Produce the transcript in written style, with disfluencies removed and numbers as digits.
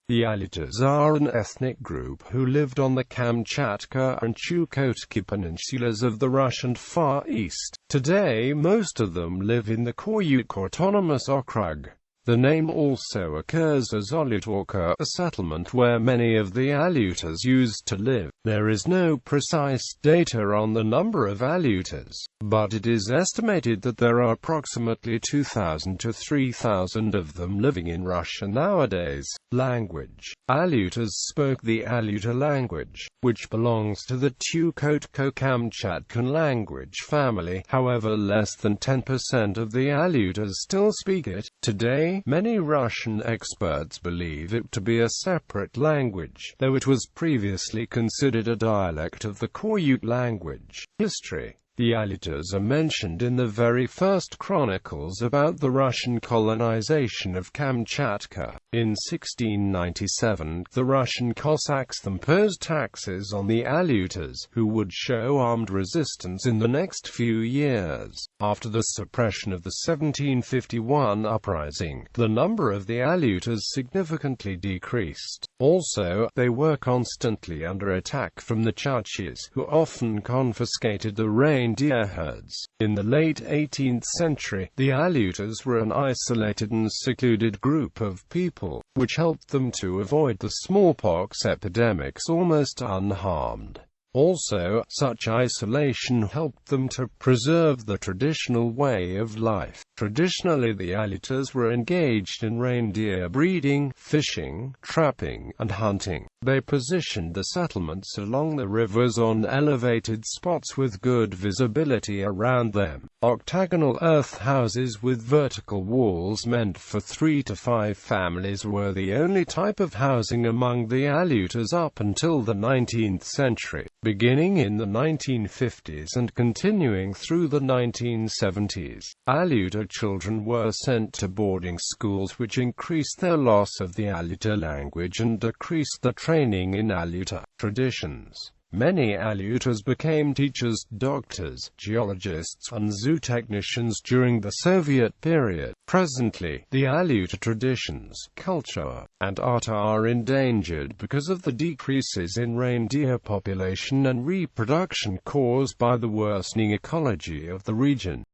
The Alyutors are an ethnic group who lived on the Kamchatka and Chukotka peninsulas of the Russian Far East. Today most of them live in the Koryak Autonomous Okrug. The name also occurs as Olyutorka, a settlement where many of the Alyutors used to live. There is no precise data on the number of Alyutors, but it is estimated that there are approximately 2,000 to 3,000 of them living in Russia nowadays. Language. Alyutors spoke the Alyutor language, which belongs to the Chukotka-Kamchatkan language family. However, less than 10% of the Alyutors still speak it. Today, many Russian experts believe it to be a separate language, though it was previously considered a dialect of the Koryak language. History. The Alyutors are mentioned in the very first chronicles about the Russian colonization of Kamchatka. In 1697, the Russian Cossacks imposed taxes on the Alyutors, who would show armed resistance in the next few years. After the suppression of the 1751 uprising, the number of the Alyutors significantly decreased. Also, they were constantly under attack from the Chukchis, who often confiscated the reindeer herds. In the late 18th century, the Alyutors were an isolated and secluded group of people, which helped them to avoid the smallpox epidemics almost unharmed. Also, such isolation helped them to preserve the traditional way of life. Traditionally, the Alyutors were engaged in reindeer breeding, fishing, trapping, and hunting. They positioned the settlements along the rivers on elevated spots with good visibility around them. Octagonal earth houses with vertical walls meant for 3 to 5 families were the only type of housing among the Alyutors up until the 19th century. Beginning in the 1950s and continuing through the 1970s, Alyutor children were sent to boarding schools, which increased their loss of the Alyutor language and decreased the training in Alyutor traditions. Many Alyutors became teachers, doctors, geologists, and zoo technicians during the Soviet period. Presently, the Alyutor traditions, culture, and art are endangered because of the decreases in reindeer population and reproduction caused by the worsening ecology of the region.